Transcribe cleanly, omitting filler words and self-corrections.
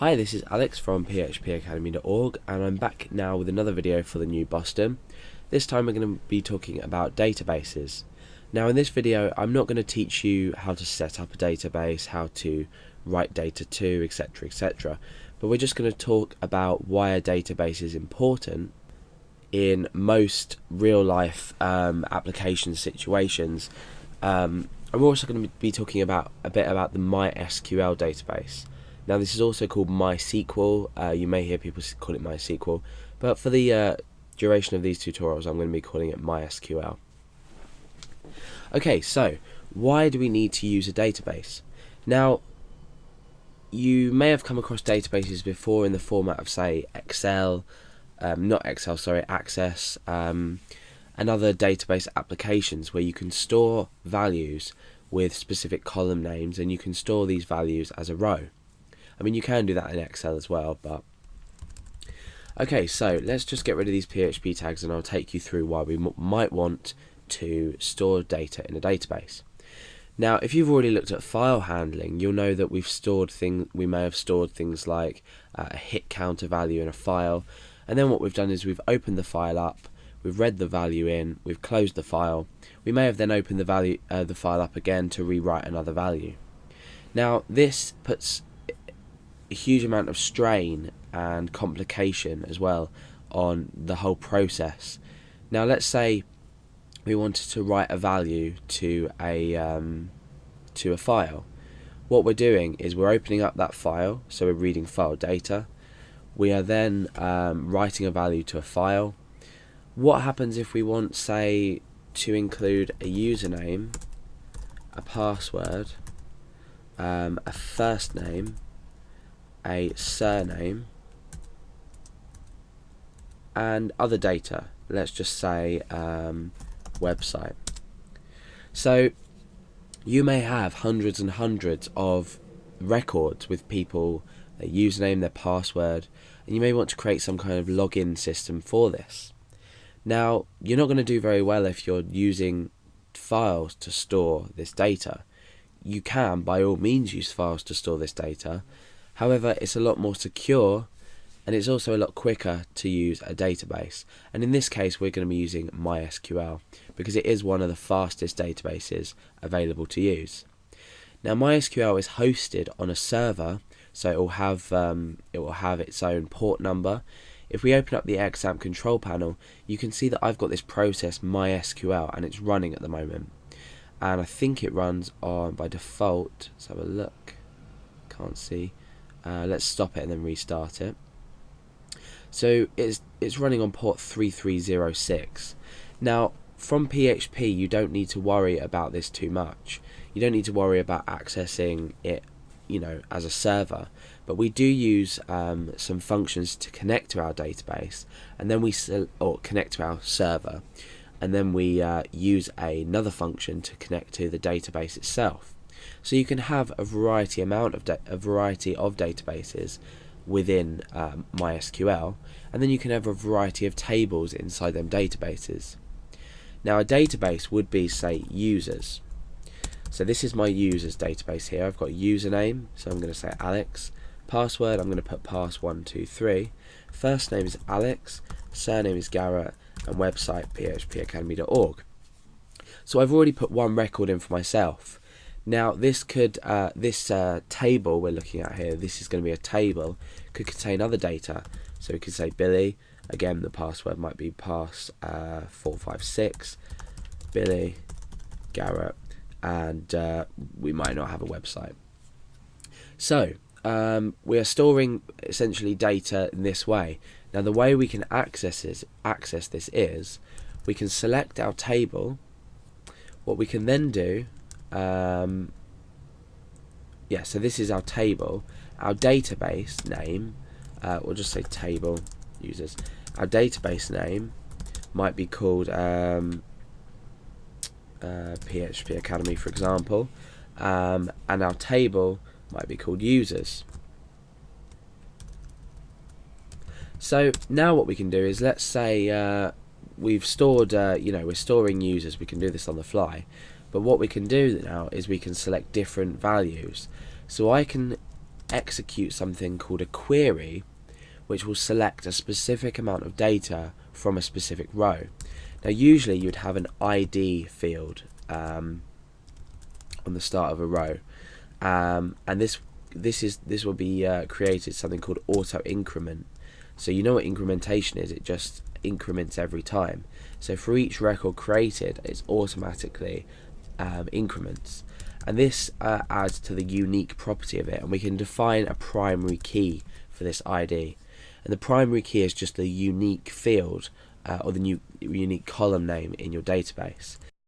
Hi, this is Alex from phpacademy.org, and I'm back now with another video for the new Boston. This time we're going to be talking about databases. Now in this video I'm not going to teach you how to set up a database, how to write data to, etc, etc, but we're just going to talk about why a database is important in most real life application situations. I'm also going to be talking about a bit about the MySQL database. Now this is also called MySQL. You may hear people call it MySQL, but for the duration of these tutorials I'm going to be calling it MySQL. Okay, so why do we need to use a database? Now you may have come across databases before in the format of, say, Excel, Access, and other database applications where you can store values with specific column names and you can store these values as a row. I mean, you can do that in Excel as well, but okay, so let's just get rid of these PHP tags and I'll take you through why we might want to store data in a database. Now, if you've already looked at file handling, you'll know that we may have stored things like a hit counter value in a file, and then what we've done is we've opened the file up, we've read the value in, we've closed the file. We may have then opened the file up again to rewrite another value. Now, this puts a huge amount of strain and complication as well on the whole process. Now let's say we wanted to write a value to a file. What we're doing is we're opening up that file, so we're reading file data. We are then writing a value to a file. What happens if we want, say, to include a username, a password, a first name, a surname, and other data? Let's just say website. So you may have hundreds and hundreds of records with people, their username, their password, and you may want to create some kind of login system for this. Now, you're not going to do very well if you're using files to store this data. You can, by all means, use files to store this data. However, it's a lot more secure and it's also a lot quicker to use a database. And in this case, we're going to be using MySQL because it is one of the fastest databases available to use. Now, MySQL is hosted on a server, so it will have its own port number. If we open up the XAMPP control panel, you can see that I've got this process MySQL and it's running at the moment. And I think it runs on by default. Let's have a look. Can't see. Let's stop it and then restart it. So it's running on port 3306. Now from PHP you don't need to worry about this too much. You don't need to worry about accessing it, as a server. But we do use some functions to connect to our database, and then connect to our server, and then we use another function to connect to the database itself. So you can have a variety of databases within MySQL, and then you can have a variety of tables inside them databases. Now a database would be, say, users. So this is my users database here. I've got a username, so I'm going to say Alex. Password, I'm going to put pass123. First name is Alex, surname is Garrett, and website phpacademy.org. So I've already put one record in for myself. Now this table we're looking at here, this is going to be a table, could contain other data. So we could say Billy, again the password might be pass456, Billy, Garrett, and we might not have a website. So we are storing essentially data in this way. Now the way we can access this is we can select our table. What we can then do, so this is our table. Our database name, we'll just say table users. Our database name might be called PHP Academy, for example, and our table might be called users. So now what we can do is, let's say we've stored, we're storing users. We can do this on the fly, but what we can do now is we can select different values. So I can execute something called a query, which will select a specific amount of data from a specific row. Now usually you'd have an ID field on the start of a row, and this will be created something called auto increment. So you know what incrementation is, it just increments every time. So for each record created, it's automatically increments, and this adds to the unique property of it, and we can define a primary key for this ID. And the primary key is just the unique field or the unique column name in your database.